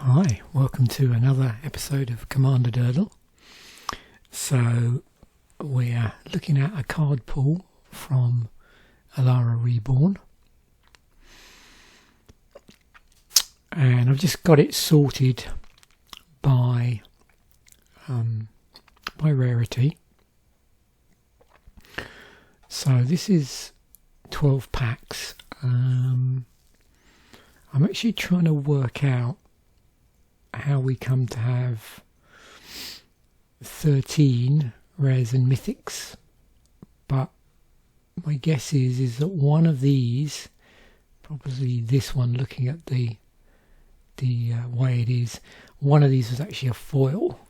Hi, welcome to another episode of Commander Durdle. So we're looking at a card pool from Alara Reborn, and I've just got it sorted by rarity. So this is 12 packs. I'm actually trying to work out how we come to have 13 rares and mythics, but my guess is that one of these, probably this one, looking at the way it is, one of these was actually a foil,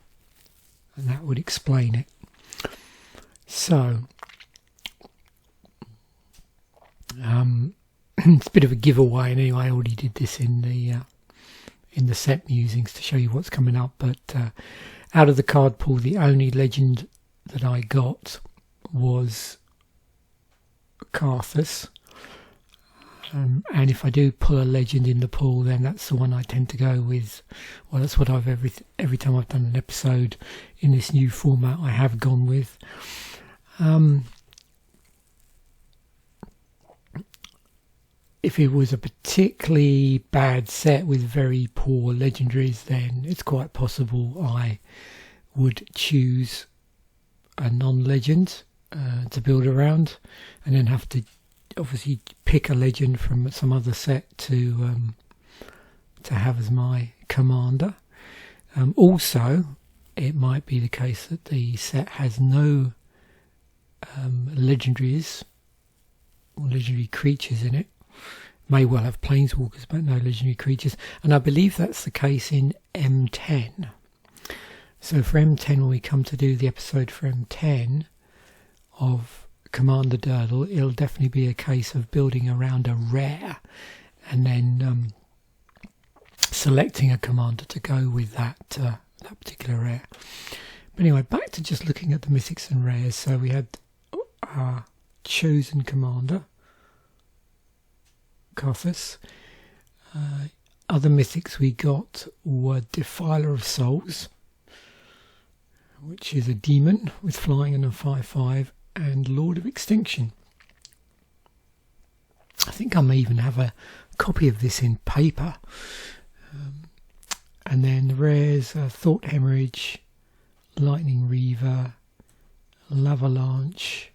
and that would explain it. So it's a bit of a giveaway, and anyway, I already did this in the set musings to show you what's coming up, but out of the card pool, the only legend that I got was Karrthus, and if I do pull a legend in the pool, then that's the one I tend to go with. Well, that's what I've every time I've done an episode in this new format I have gone with. If it was a particularly bad set with very poor legendaries, then it's quite possible I would choose a non-legend to build around, and then have to obviously pick a legend from some other set to have as my commander. Also, it might be the case that the set has no legendaries or legendary creatures in it. May well have planeswalkers but no legendary creatures, and I believe that's the case in M10. So for M10, when we come to do the episode for M10 of Commander Durdle, it'll definitely be a case of building around a rare and then selecting a commander to go with that particular rare. But anyway, back to just looking at the mythics and rares. So we had our chosen commander, Karrthus. Other mythics we got were Defiler of Souls, which is a demon with flying and a 5/5, and Lord of Extinction. I think I may even have a copy of this in paper. And then the rares are Thought Hemorrhage, Lightning Reaver, Lavalanche,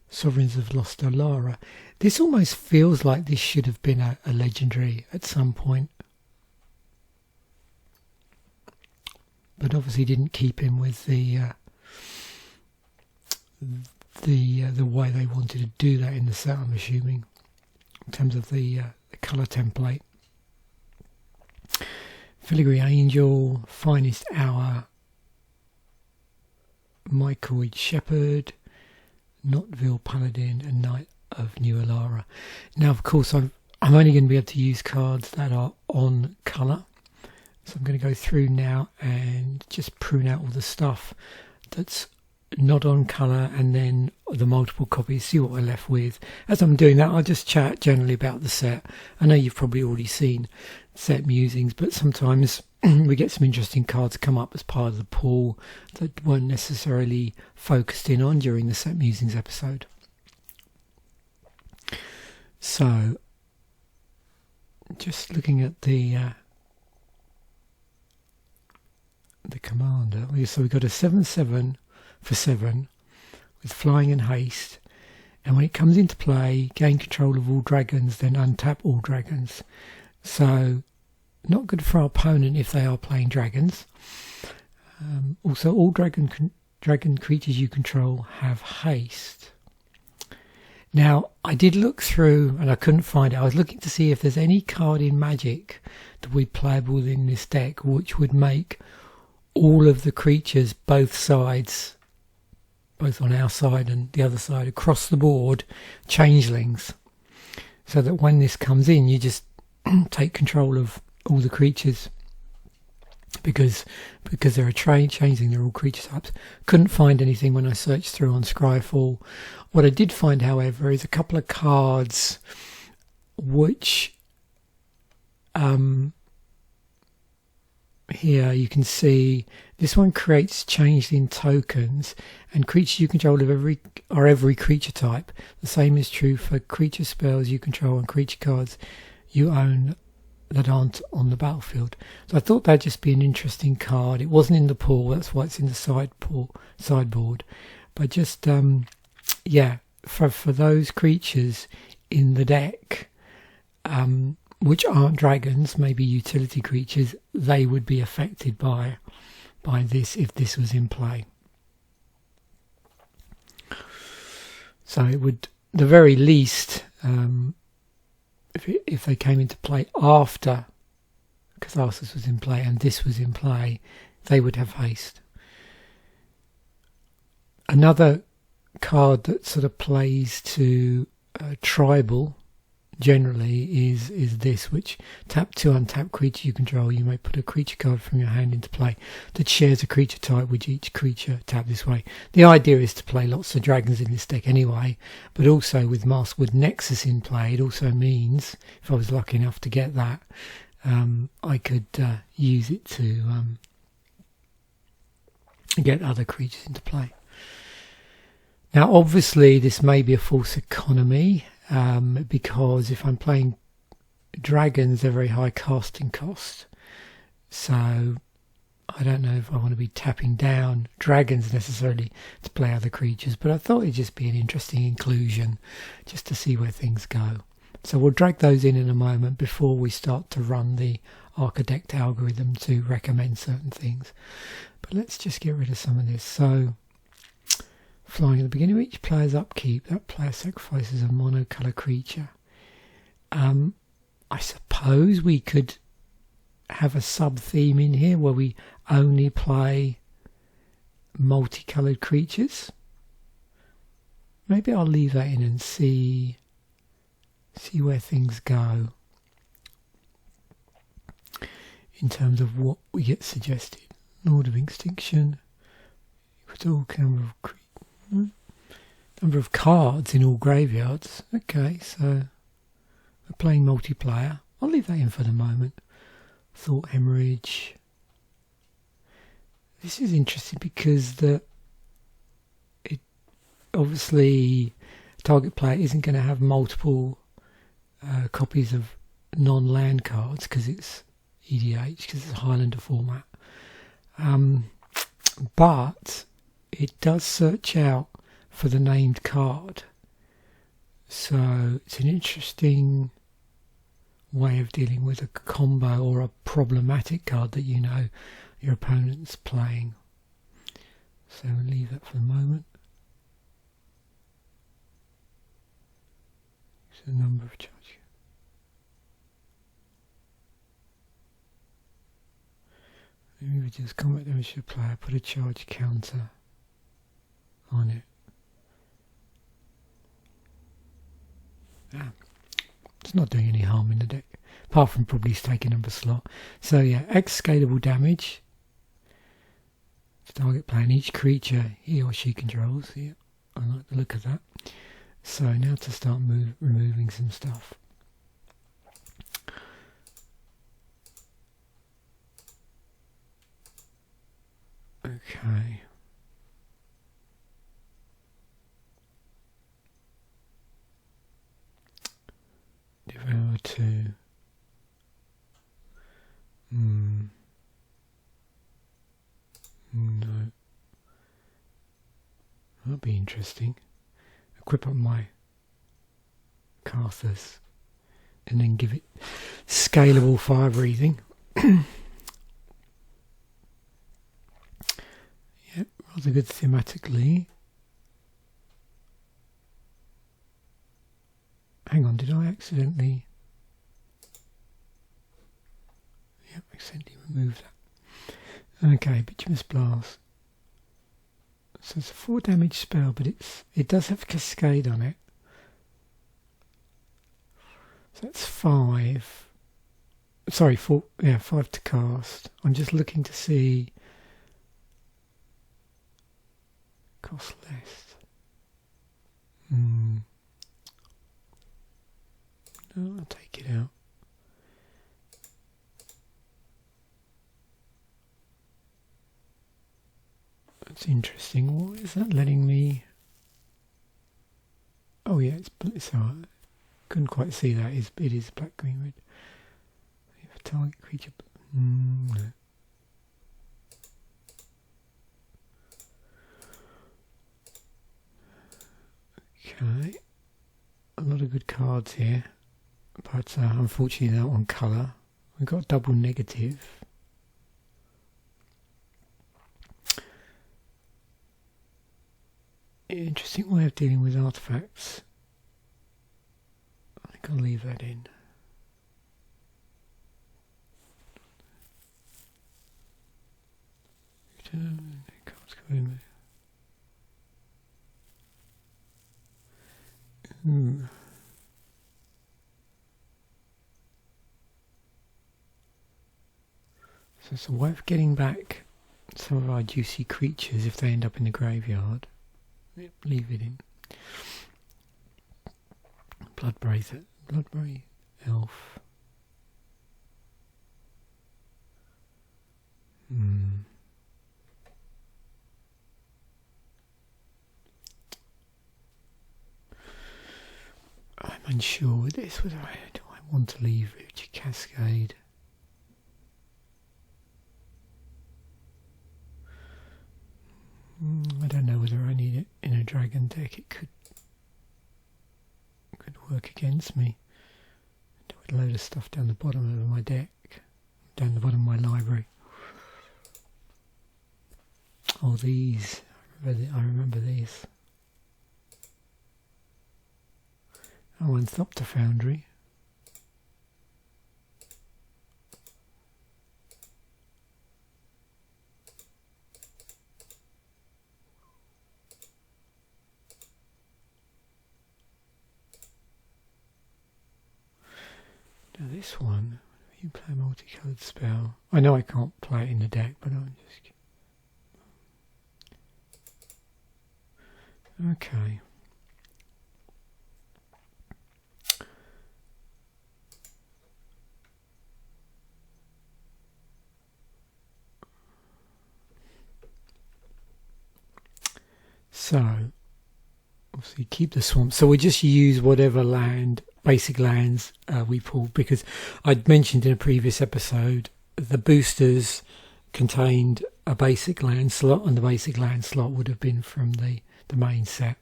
Sovereigns of Lost Alara. This almost feels like this should have been a legendary at some point, but obviously didn't keep in with the way they wanted to do that in the set, I'm assuming, in terms of the colour template. Filigree Angel, Finest Hour, Mycoid Shepherd, Notville Paladin, and Knight of New Alara. Now, of course, I'm only going to be able to use cards that are on colour, so I'm going to go through now and just prune out all the stuff that's not on colour, and then the multiple copies, see what we're left with. As I'm doing that, I'll just chat generally about the set. I know you've probably already seen set musings, but sometimes we get some interesting cards come up as part of the pool that weren't necessarily focused in on during the set musings episode. So, just looking at the commander, so we've got a 7/7 for 7 with flying and haste, and when it comes into play, gain control of all dragons, then untap all dragons. So not good for our opponent if they are playing dragons. Also, all dragon creatures you control have haste. Now, I did look through and I couldn't find it. I was looking to see if there's any card in Magic that would be playable in this deck which would make all of the creatures, both sides, both on our side and the other side, across the board, changelings. So that when this comes in, you just take control of all the creatures. Because they're a changeling, they're all creature types. Couldn't find anything when I searched through on Scryfall. What I did find, however, is a couple of cards which here you can see this one creates changeling tokens, and creatures you control are every creature type. The same is true for creature spells you control and creature cards you own that aren't on the battlefield. So I thought that'd just be an interesting card. It wasn't in the pool, that's why it's in the sideboard. But just yeah, for those creatures in the deck which aren't dragons, maybe utility creatures, they would be affected by this if this was in play. So it would, the very least, if they came into play after Karrthus was in play and this was in play, they would have haste. Another card that sort of plays to tribal generally is this, which tap to untap creature you control. You may put a creature card from your hand into play that shares a creature type with each creature tapped this way. The idea is to play lots of dragons in this deck anyway, but also with Maskwood Nexus in play, it also means, if I was lucky enough to get that, I could use it to get other creatures into play. Now obviously this may be a false economy, because if I'm playing dragons, they're very high casting cost, so I don't know if I want to be tapping down dragons necessarily to play other creatures, but I thought it'd just be an interesting inclusion just to see where things go. So we'll drag those in a moment before we start to run the Architect algorithm to recommend certain things. But let's just get rid of some of this. So flying at the beginning of each player's upkeep, that player sacrifices a monocolour creature. I suppose we could have a sub-theme in here where we only play multicoloured creatures. Maybe I'll leave that in and see where things go in terms of what we get suggested. Lord of Extinction, number of cards in all graveyards. Okay, so we're playing multiplayer. I'll leave that in for the moment. Thought Hemorrhage. This is interesting because it obviously target player isn't going to have multiple copies of non-land cards because it's EDH, because it's a Highlander format. But it does search out for the named card, so it's an interesting way of dealing with a combo or a problematic card that you know your opponent's playing. So we'll leave that for the moment. So the number of charge. Maybe we just combat damage to the player, put a charge counter on it. It's not doing any harm in the deck, apart from probably taking up a slot. So yeah, X scalable damage to target player and each creature he or she controls. Yeah, I like the look of that. So now to start removing some stuff. Okay. Devour 2. No. That'll be interesting. Equip up my Karrthus and then give it scalable fire breathing. Yep, rather good thematically. Hang on, did I accidentally? Yep, accidentally removed that. Okay, Bituminous Blast. So it's a 4 damage spell, but it does have Cascade on it. So that's 5. Sorry, 4. Yeah, 5 to cast. I'm just looking to see. Cost less. No, I'll take it out. That's interesting. What is that letting me? Oh yeah, it's alright. Couldn't quite see that. It is black, green, red. If a target creature. No. Okay. A lot of good cards here, but unfortunately they're not on colour. We've got double negative. Interesting way of dealing with artifacts. I think I'll leave that in. Cards go in there. So it's a way of getting back some of our juicy creatures if they end up in the graveyard. Leave it in. Bloodbraid Elf. I'm unsure with this. Whether do I want to leave Rich Cascade? I don't know whether I need it in a dragon deck. It could work against me. Do a load of stuff down the bottom of my deck, down the bottom of my library. Oh, these! I remember these. Oh, and Thopter Foundry. Now this one, you play a multicoloured spell. I know I can't play it in the deck, but I'm just... Okay. So, obviously keep the swamp. So we just use whatever basic lands we pull, because I'd mentioned in a previous episode the boosters contained a basic land slot, and the basic land slot would have been from the main set.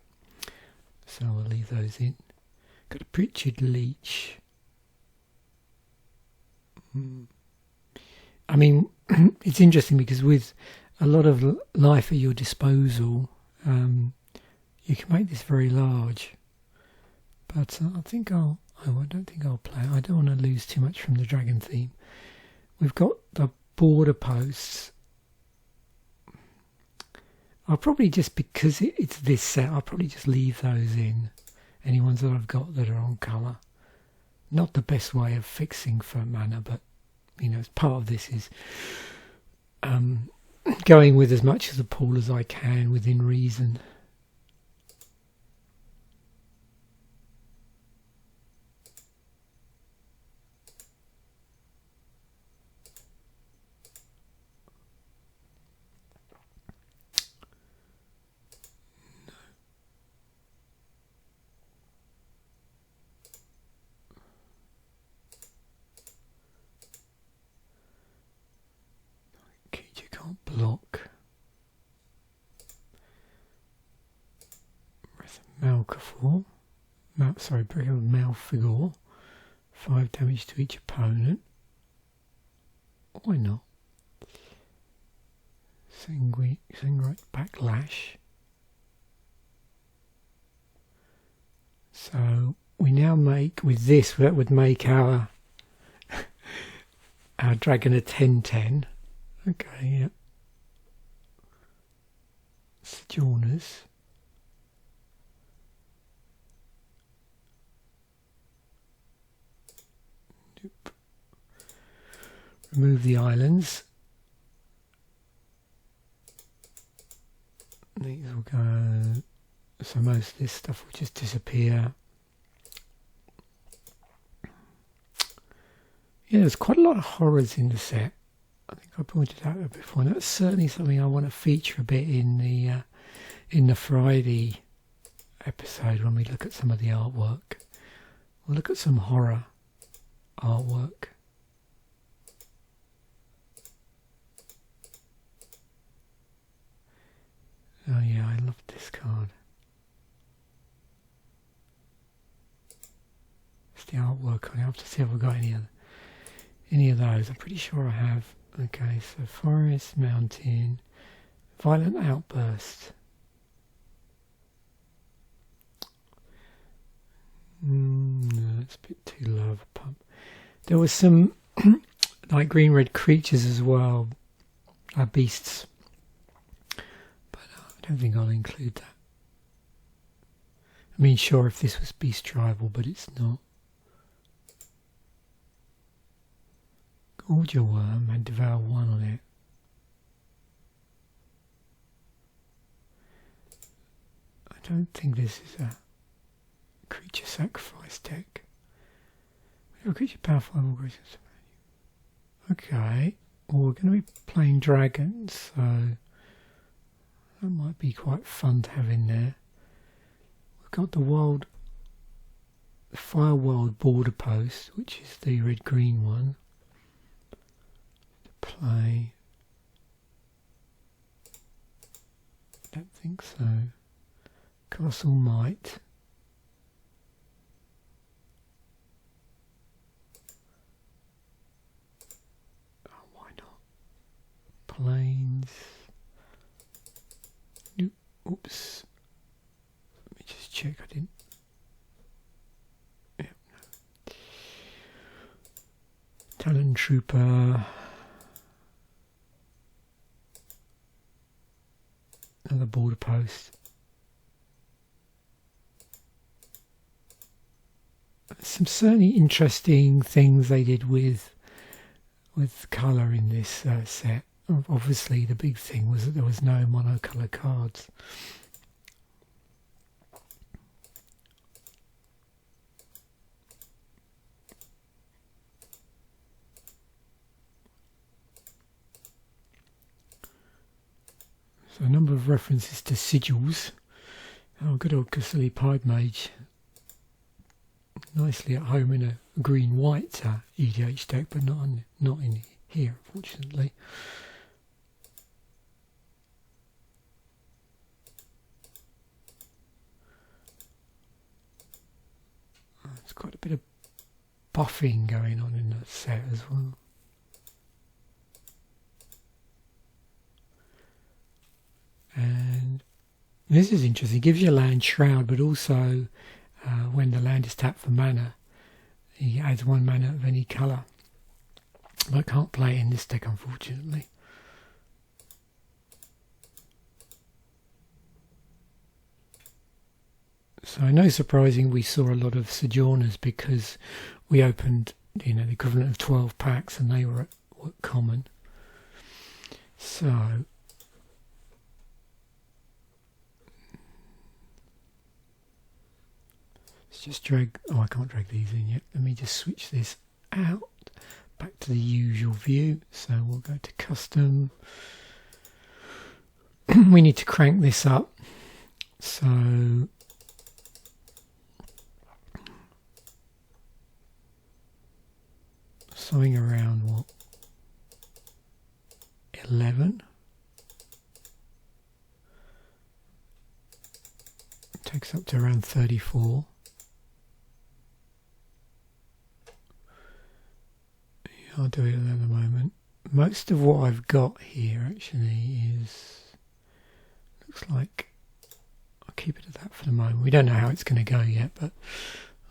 So I'll leave those in. Got a Pritchard Leech. I mean, it's interesting because with a lot of life at your disposal, you can make this very large. But I don't think I'll play. I don't want to lose too much from the dragon theme. We've got the border posts. I'll probably just, because it's this set, I'll probably just leave those in. Any ones that I've got that are on colour. Not the best way of fixing for mana, but you know, part of this is going with as much of the pool as I can within reason. Block. Breath of Malfegor. 5 damage to each opponent. Why not? Sanguine Backlash. So we now make, with this, that would make our dragon a 10/10. Okay, yeah. Sojourners. Nope. Remove the islands. These will go. So most of this stuff will just disappear. Yeah, there's quite a lot of horrors in the set. I think I pointed out before, and that's certainly something I want to feature a bit in the Friday episode when we look at some of the artwork. We'll look at some horror artwork. Oh yeah, I love this card. It's the artwork. I have to see if I've got any of those. I'm pretty sure I have. Okay, so Forest, Mountain, Violent Outburst. No, that's a bit too low of a pump. There was some like green-red creatures as well, beasts. I don't think I'll include that. I mean, sure, if this was beast tribal, but it's not. Gorge a worm and devour one on it. I don't think this is a creature sacrifice deck. We have a creature power 5 or greater. Okay, well, we're going to be playing dragons, so that might be quite fun to have in there. We've got the Firewild Borderpost, which is the red-green one. To play. Don't think so. Colossal Might. Oh, why not? Plains. Oops. Let me just check I didn't. Yep, no. Talon Trooper. Another Borderpost. Some certainly interesting things they did with colour in this set. Obviously the big thing was that there was no monocolour cards. So a number of references to sigils. Oh, good old Cthulhu Pied Mage. Nicely at home in a green-white EDH deck, but not in here, unfortunately. There's quite a bit of buffing going on in that set as well. And this is interesting. It gives you a land shroud, but also when the land is tapped for mana, he adds 1 mana of any colour. But I can't play it in this deck, unfortunately. So no surprising we saw a lot of Sojourners because we opened, the equivalent of 12 packs and they were common. So let's just drag. Oh, I can't drag these in yet. Let me just switch this out back to the usual view. So we'll go to custom. We need to crank this up. So something around what, 11. Takes up to around 34. Yeah, I'll do it at the moment. Most of what I've got here actually looks like I'll keep it at that for the moment. We don't know how it's going to go yet, but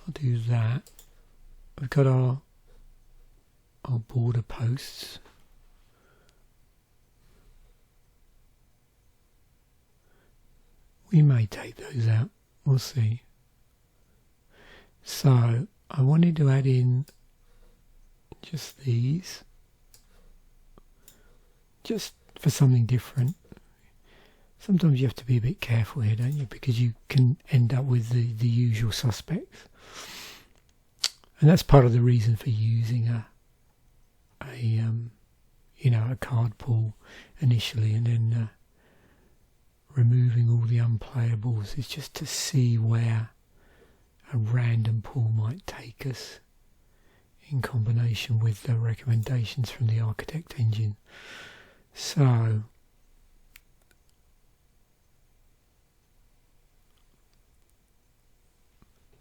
I'll do that. We've got our border posts. We may take those out, we'll see. So I wanted to add in just these, just for something different. Sometimes you have to be a bit careful here, don't you, because you can end up with the usual suspects. And that's part of the reason for using a a card pool initially, and then removing all the unplayables is just to see where a random pool might take us in combination with the recommendations from the Architect engine. So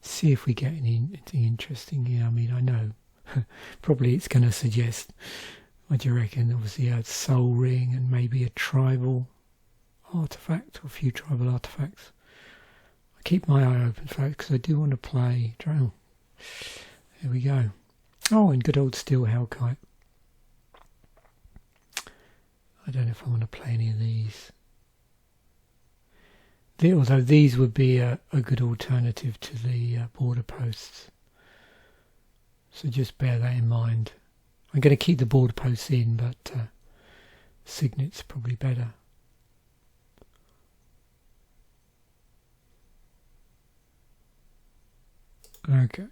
see if we get anything interesting here. I mean, I know probably it's going to suggest, what do you reckon, obviously a soul ring and maybe a tribal artifact or a few tribal artifacts. I keep my eye open for it because I do want to play Dragon. There we go. Oh, and good old Steel Hellkite. I don't know if I want to play any of these. Although these would be a good alternative to the border posts. So just bear that in mind. I'm going to keep the border posts in, but Signet's probably better. Okay.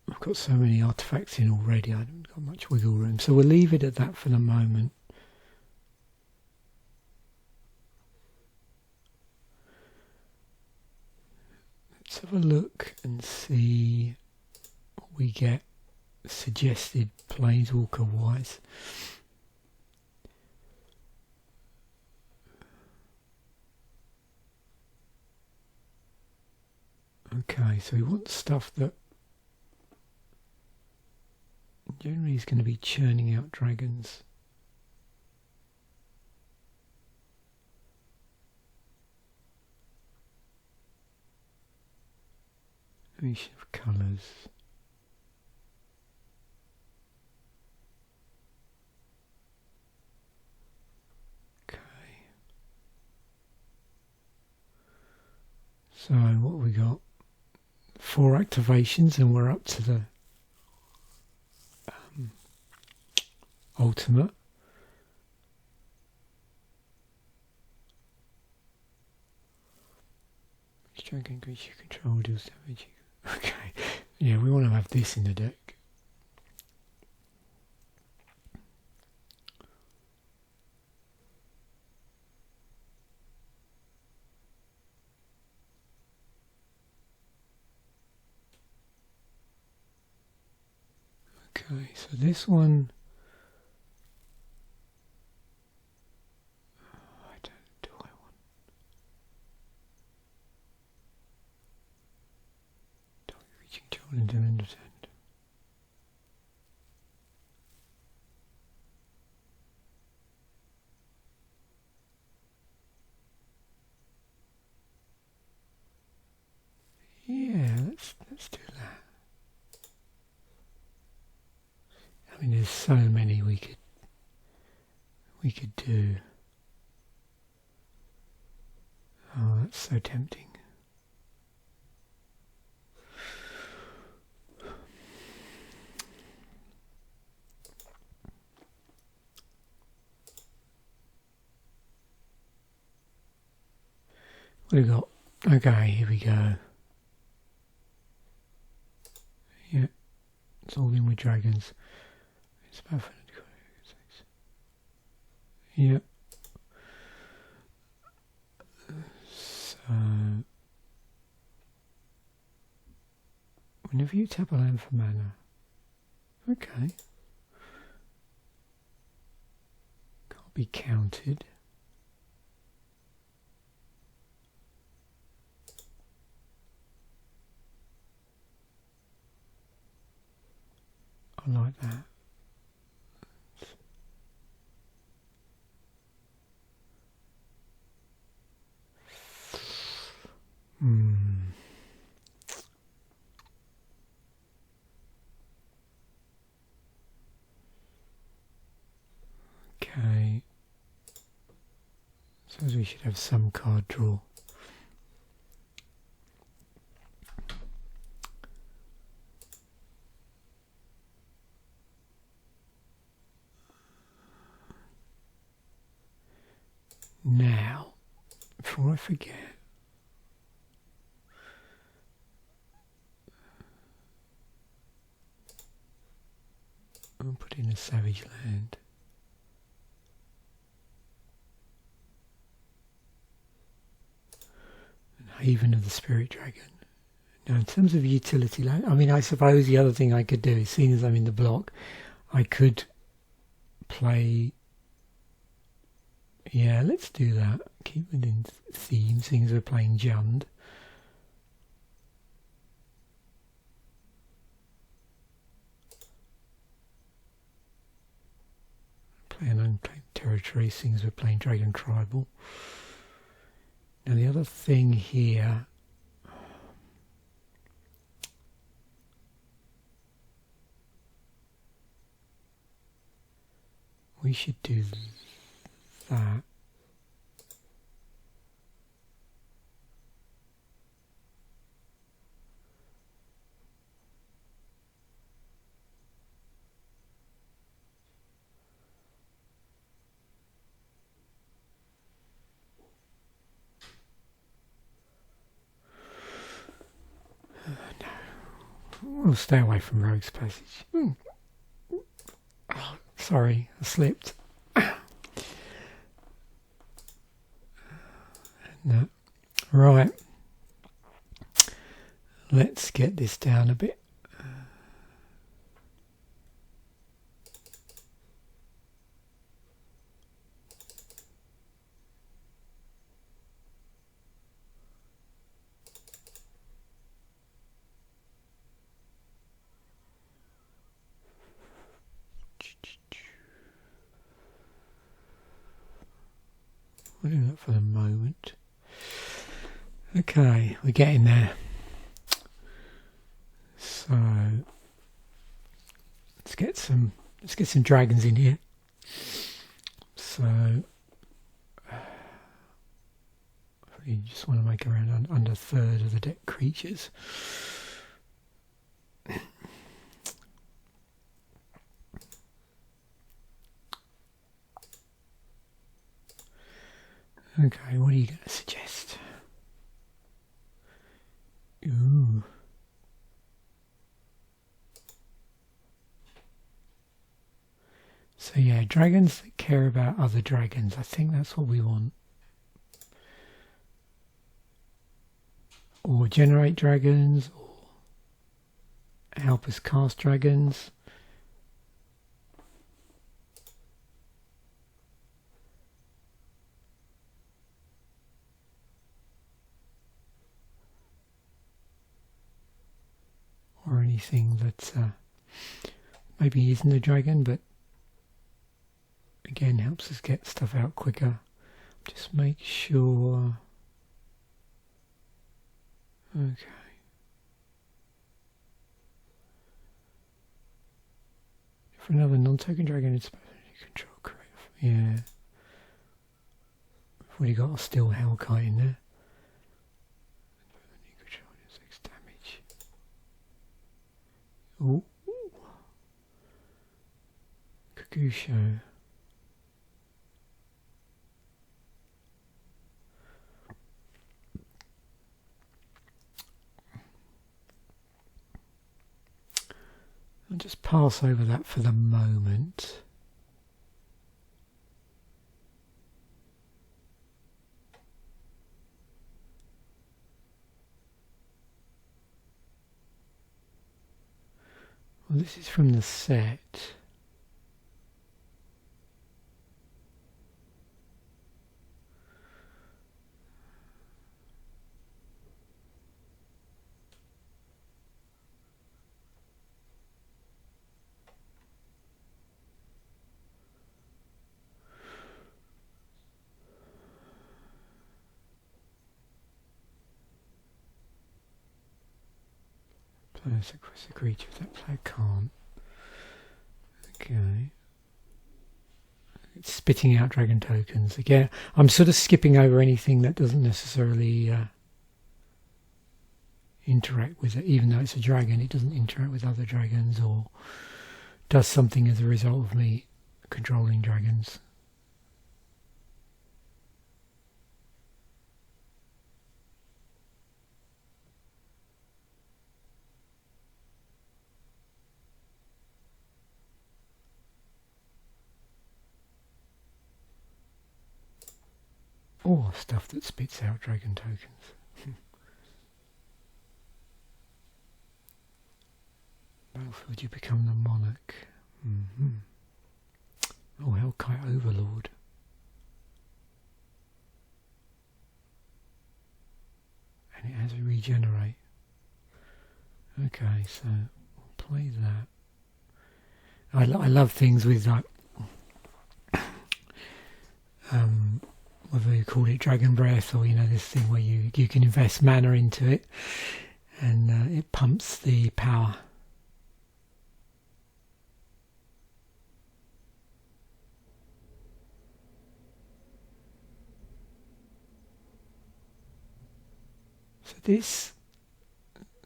I've got so many artifacts in already, I haven't got much wiggle room, so we'll leave it at that for the moment. Let's have a look and see what we get suggested Planeswalker wise. Okay, so we want stuff that generally is going to be churning out dragons. Combination of colours. Okay. So what have we got? 4 activations, and we're up to the ultimate. Dragon creature control deals damage. Okay, yeah, we want to have this in the deck. Okay, so this one, into understand. Yeah, let's do that. I mean, there's so many we could do. Oh, that's so tempting. What have we got? Okay, here we go. Yeah, it's all in with dragons. It's about 506. Yeah. So, whenever you tap a land for mana, okay, can't be counted. I like that. we should have some card draw. Now, before I forget, I'll put in a Savage Land. And Haven of the Spirit Dragon. Now, in terms of utility land, I mean, I suppose the other thing I could do is, seeing as I'm in the block, I could play. Yeah, let's do that. Keep within theme, seeing as we're playing Jund. Play an unclaimed territory, seeing as we're playing Dragon Tribal. Now the other thing here, we should do that. We'll stay away from Rogue's Passage. Oh, sorry, I slipped. No. Right. Let's get this down a bit. We'll do that for the moment. Okay, we're getting there. So let's get some dragons in here. So you just want to make around under a third of the deck creatures. Okay, what are you going to suggest? Ooh. So yeah, dragons that care about other dragons. I think that's what we want. Or generate dragons, or help us cast dragons. Or anything that maybe isn't a dragon, but again helps us get stuff out quicker. Just make sure. Okay. For another non-token dragon, it's control creative. Yeah. We've already got a still Hellkite in there. Ooh. Kagusho. I'll just pass over that for the moment. Well, this is from the set. Player sacrifice a creature if that player can't. Okay. It's spitting out dragon tokens. Again, I'm sort of skipping over anything that doesn't necessarily interact with it. Even though it's a dragon, it doesn't interact with other dragons or does something as a result of me controlling dragons. Or stuff that spits out dragon tokens. Battlefield, you become the monarch. Oh, Hellkite Overlord. And it has a regenerate. Okay, so we'll play that. I love things with like whether you call it Dragon Breath or this thing where you can invest mana into it and it pumps the power. So this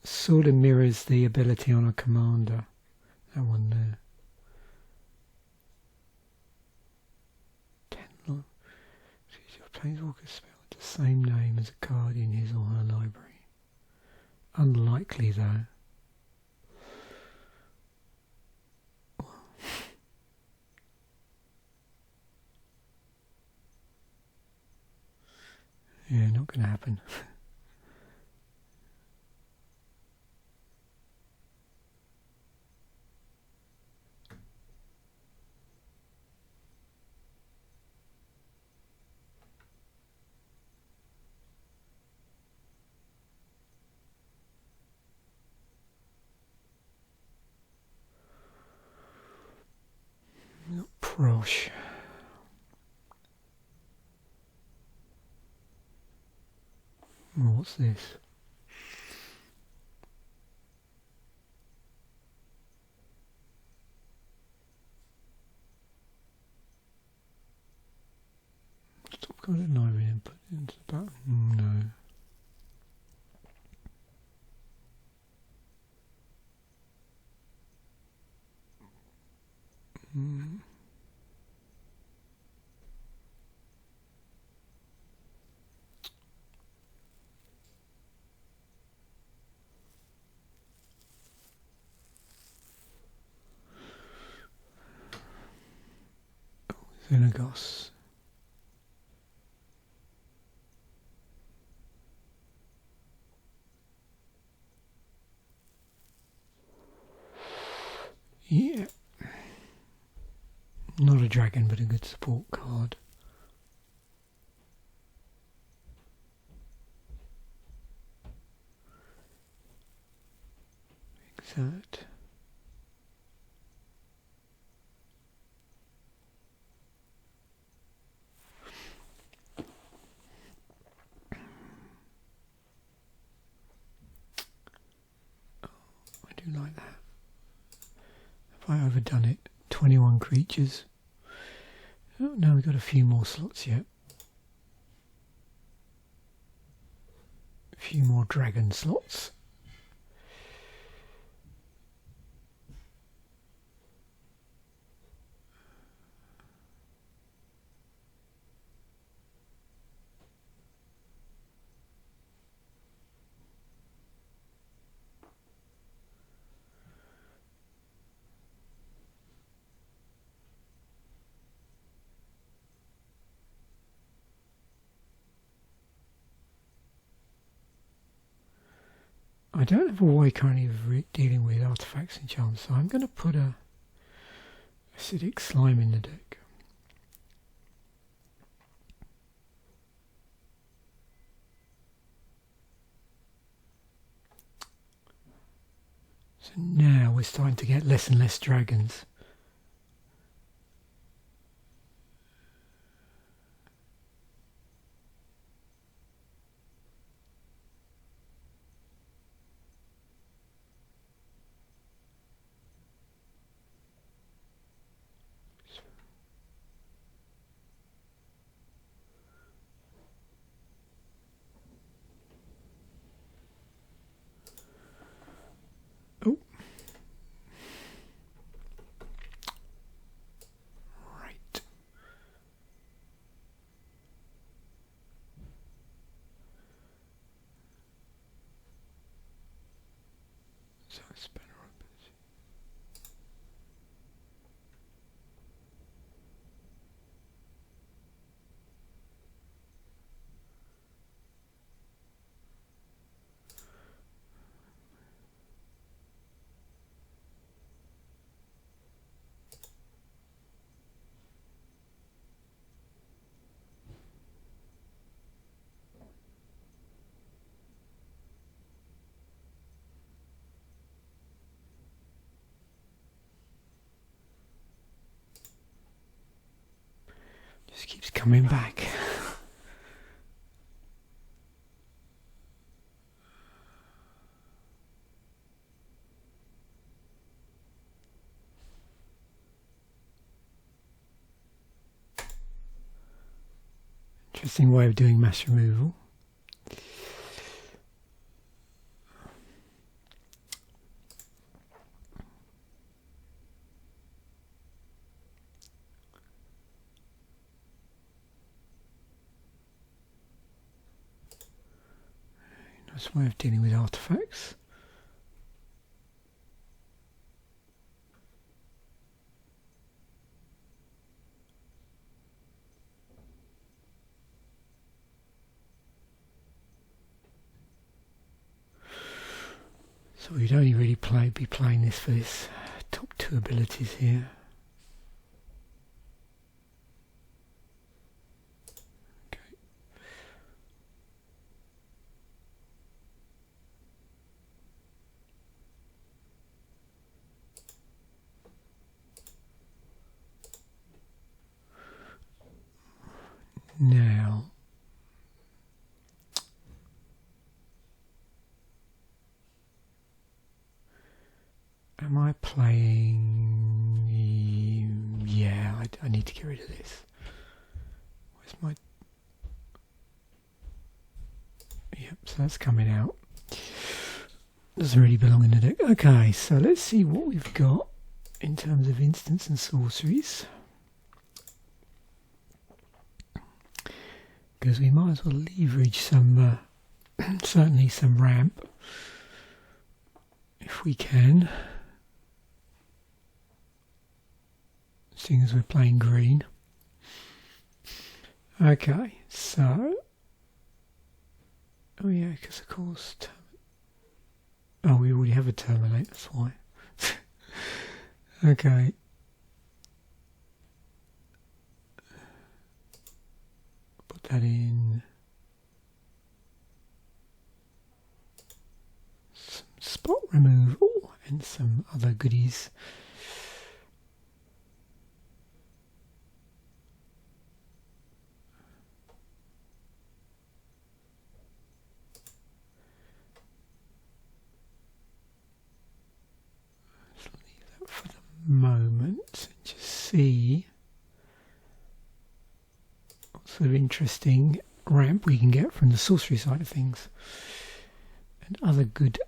sort of mirrors the ability on a commander, that one there. Planeswalker spell with the same name as a card in his or her library. Unlikely though. Yeah, not going to happen. Prosh. What's this? Stop calling it library input into the button. No. Darigaaz. Yeah. Not a dragon, but a good support card. Exert. I do like that. Have I overdone it? 21 creatures. Oh no, we've got a few more slots yet. A few more dragon slots. I don't have a way currently of dealing with artifacts and charms, so I'm going to put a acidic slime in the deck. So now we're starting to get less and less dragons. Just keeps coming back. Interesting way of doing mass removal. Nice way of dealing with artifacts. So we'd only really be playing this for this top two abilities here. Okay. Now, am I playing? Yeah, I need to get rid of this. Where's my? Yep, so that's coming out. Doesn't really belong in the deck. Okay, so let's see what we've got in terms of instants and sorceries. Because we might as well leverage some, certainly some ramp, if we can. Seeing as we're playing green. Okay, so... Oh yeah, because of course... Oh, we already have a terminate, that's why. Okay. Put that in. Some spot removal and some other goodies. Moment and just see what sort of interesting ramp we can get from the sorcery side of things and other good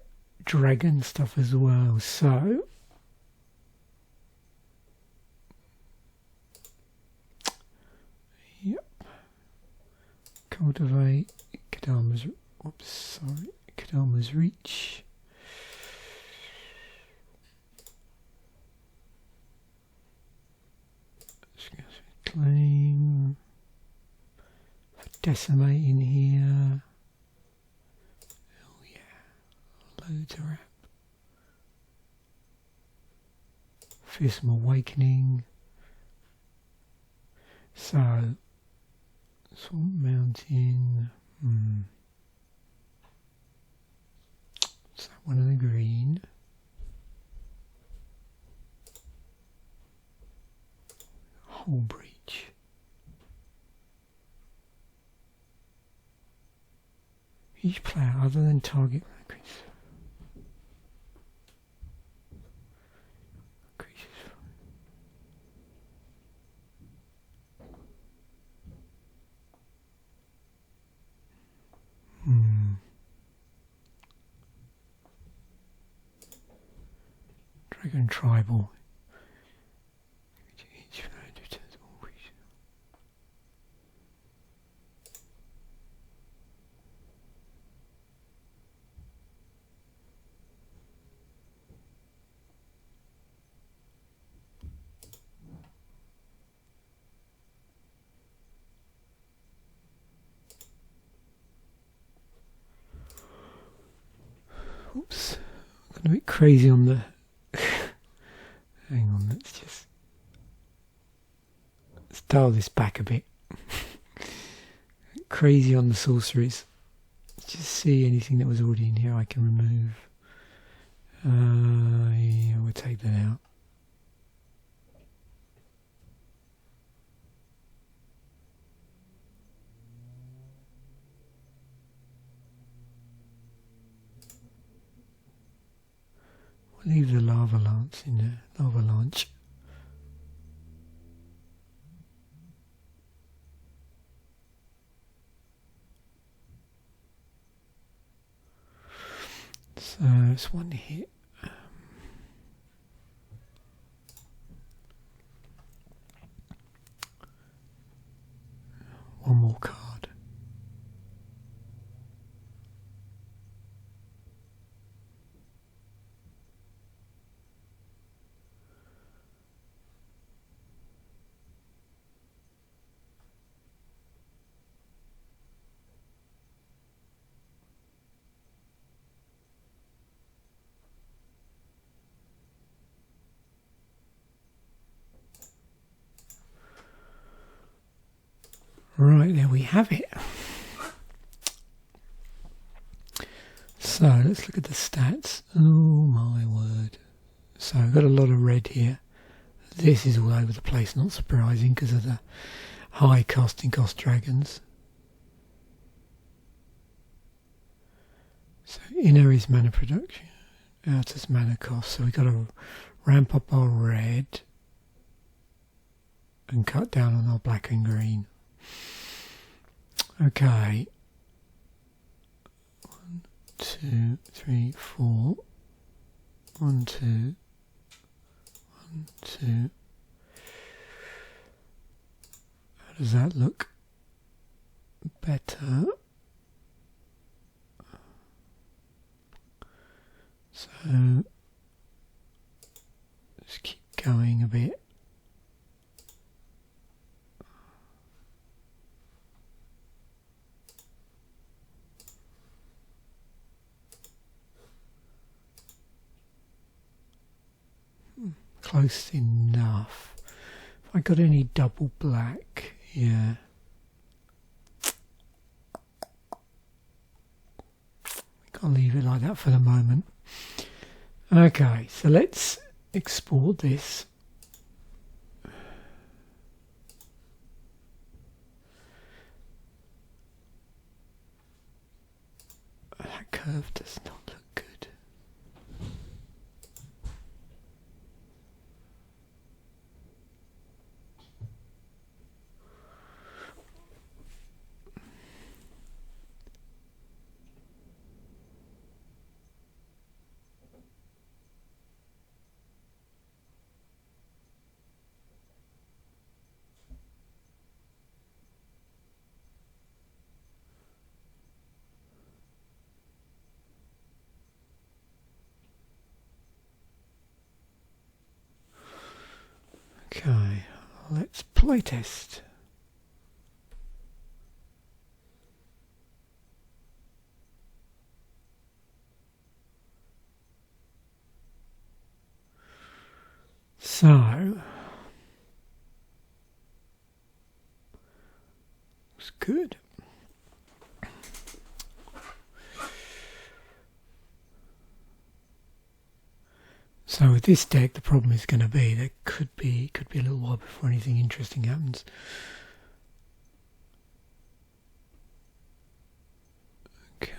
dragon stuff as well. So yep, cultivate Kadama's reach. Claim Decimate in here. Oh yeah, loads of rap. Fearsome Awakening. So Swamp Mountain. Is that one of the green? Whole breach. Each player other than target increases. Dragon Tribal. Oops, I'm a bit crazy on the... Hang on, let's dial this back a bit. Crazy on the sorceries. Let's just see anything that was already in here I can remove. Yeah, we'll take that out. We'll leave the lava lance in there. Lava launch. So it's one hit. One more card. Right, there we have it. So let's look at the stats. Oh my word. So I've got a lot of red here. This is all over the place, not surprising because of the high casting cost dragons. So inner is mana production, outer is mana cost. So we've got to ramp up our red and cut down on our black and green. Okay. 1, 2, 3, 4. 1, 2. 1, 2. How does that look? Better. So just keep going a bit. Close enough. If I got any double black, yeah. I'll leave it like that for the moment. Okay, so let's export this. That curve does not look good. Okay, let's playtest. So, it's good. So with this deck, the problem is going to be there could be a little while before anything interesting happens. Okay.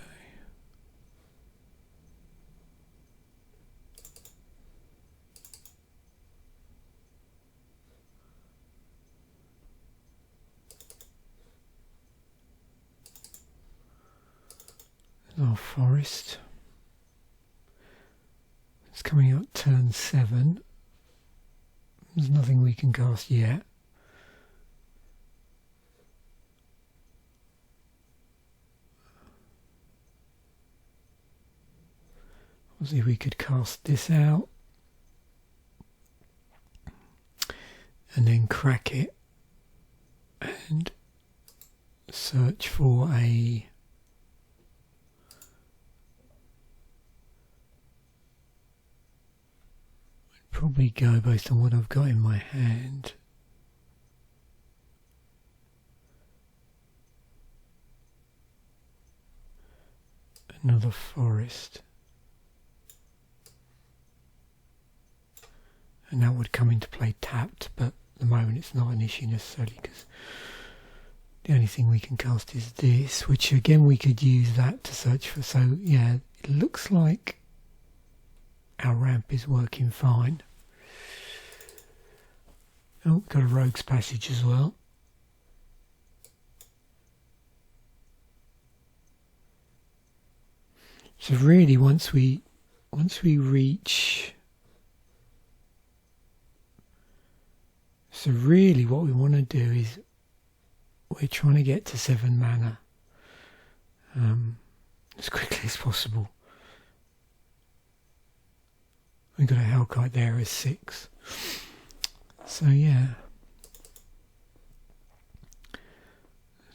There's our forest. It's coming out turn 7. There's nothing we can cast yet. Obviously we could cast this out and then crack it and search for a probably go based on what I've got in my hand. Another forest. And that would come into play tapped, but at the moment it's not an issue necessarily because the only thing we can cast is this, which again we could use that to search for. So yeah, it looks like our ramp is working fine. Oh, got a rogue's passage as well. So really once we reach, so really what we want to do is we're trying to get to 7 mana as quickly as possible. We've got a Hellkite there as 6. So yeah.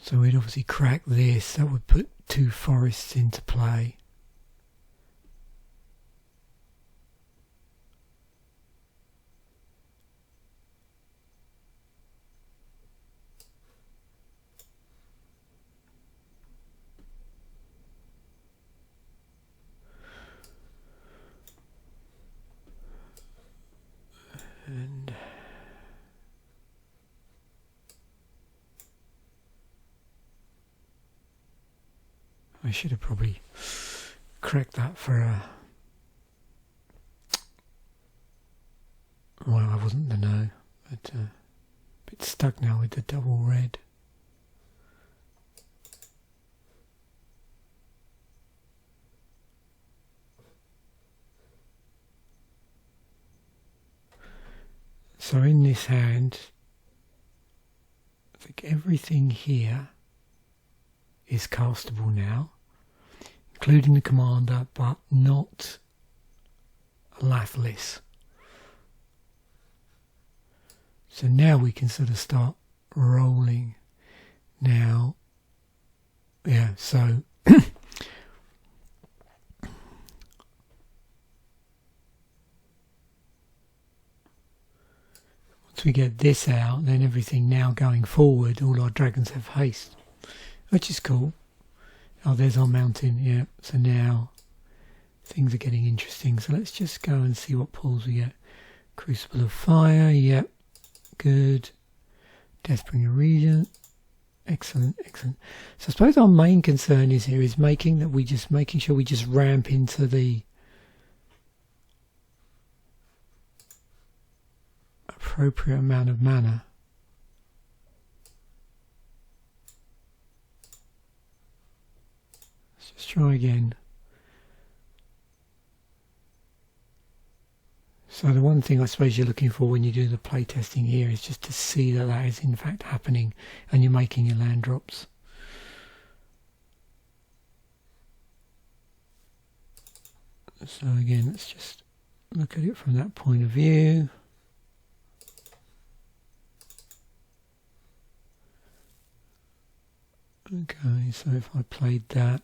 So we'd obviously crack this. That would put 2 forests into play. And I should have probably cracked that for a... Well, I wasn't to know, but a bit stuck now with the double red. So in this hand, I think everything here is castable now, including the commander, but not Lathless. So now we can sort of start rolling. Now, yeah, so once we get this out, then everything now going forward, all our dragons have haste, which is cool. Oh, there's our mountain, yeah. So now things are getting interesting. So let's just go and see what pulls we get. Crucible of Fire, yep, good. Deathbringer Regent, excellent, excellent. So I suppose our main concern is here is making sure we just ramp into the appropriate amount of mana. Let's just try again. So the one thing I suppose you're looking for when you do the play testing here is just to see that that is in fact happening and you're making your land drops. So again, let's just look at it from that point of view. Okay, so if I played that,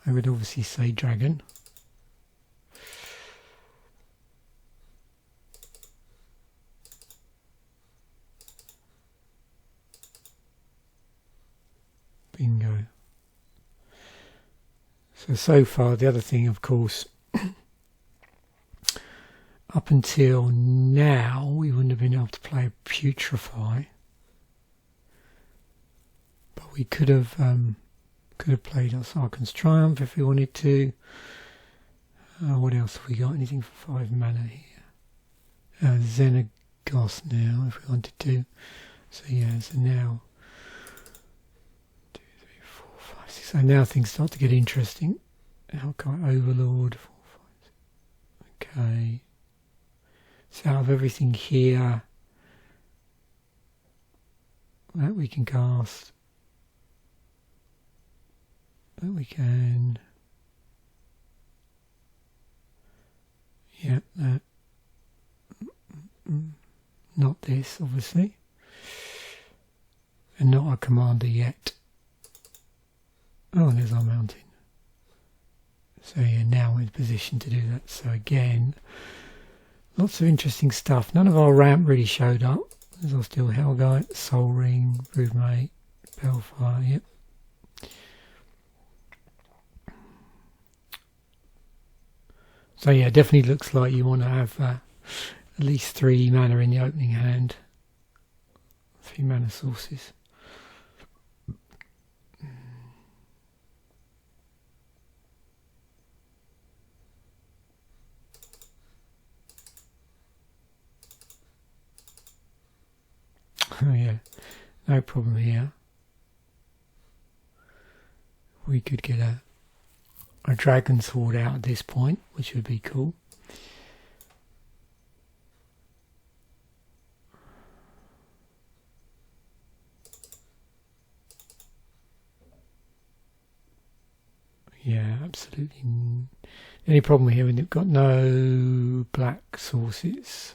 I would obviously say dragon. Bingo. So far, the other thing, of course, up until now, we wouldn't have been able to play Putrefy. But we could have played our Sarkhan's Triumph if we wanted to. What else have we got? Anything for 5 mana here? Xenagos now, if we wanted to. So yeah, so now 2, 3, 4, 5, 6. So now things start to get interesting. Hellkite Overlord, 4, 5, 6. Okay. So out of everything here that we can cast. That we can, yeah, that, not this obviously, and not our commander yet. Oh, there's our mountain. So yeah, now we're in position to do that. So again, lots of interesting stuff. None of our ramp really showed up. There's our still Hellkite, Soul Ring, Broodmate, Balefire, yep. So yeah, definitely looks like you want to have at least 3 mana in the opening hand. 3 mana sources. Oh yeah, no problem here. We could get a Dragon Sword out at this point, which would be cool. Yeah, absolutely. The only problem here is we've got no black sources.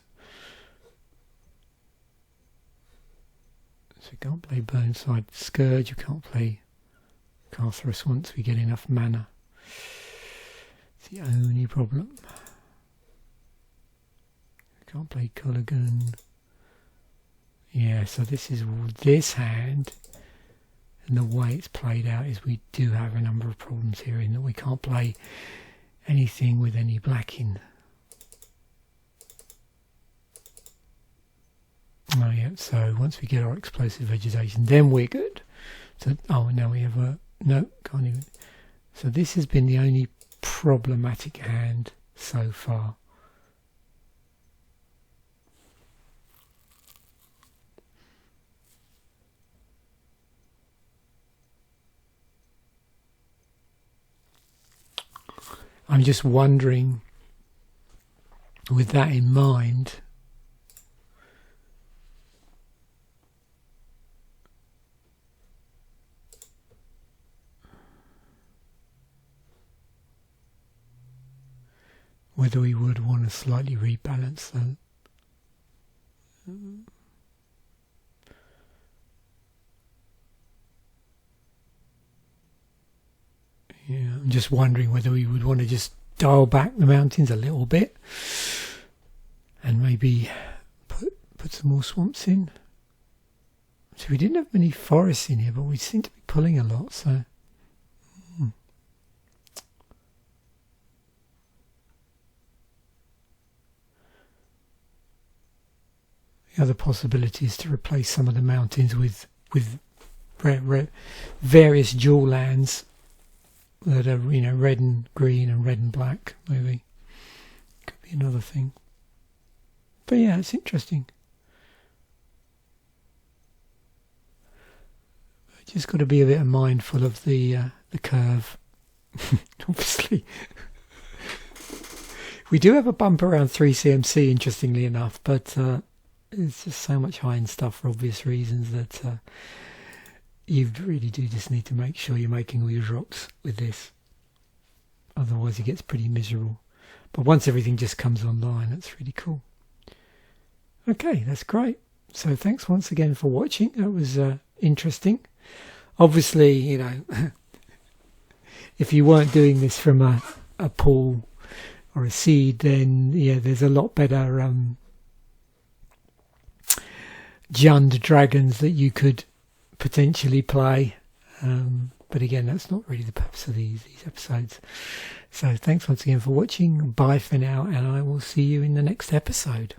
So you can't play Boneyard Scourge, you can't play Karrthus once we get enough mana. It's the only problem. You can't play Culligan. Yeah, so this is this hand, and the way it's played out is we do have a number of problems here in that we can't play anything with any black in. Oh yeah, so once we get our Explosive Vegetation, then we're good. So, oh, now we have a... No, can't even... So this has been the only problematic hand so far. I'm just wondering, with that in mind, whether we would want to slightly rebalance them. Yeah, I'm just wondering whether we would want to just dial back the mountains a little bit and maybe put some more swamps in. So we didn't have many forests in here, but we seem to be pulling a lot, so... The other possibility is to replace some of the mountains with various dual lands that are, you know, red and green and red and black. Maybe could be another thing. But yeah, it's interesting. Just got to be a bit mindful of the curve. Obviously, we do have a bump around 3 CMC, interestingly enough, but. It's just so much high-end stuff for obvious reasons that you really do just need to make sure you're making all your drops with this. Otherwise it gets pretty miserable. But once everything just comes online, that's really cool. Okay, that's great. So thanks once again for watching. That was interesting. Obviously, you know, if you weren't doing this from a pool or a seed, then yeah, there's a lot better... Jund dragons that you could potentially play, but again, that's not really the purpose of these episodes. So thanks once again for watching. Bye for now, and I will see you in the next episode.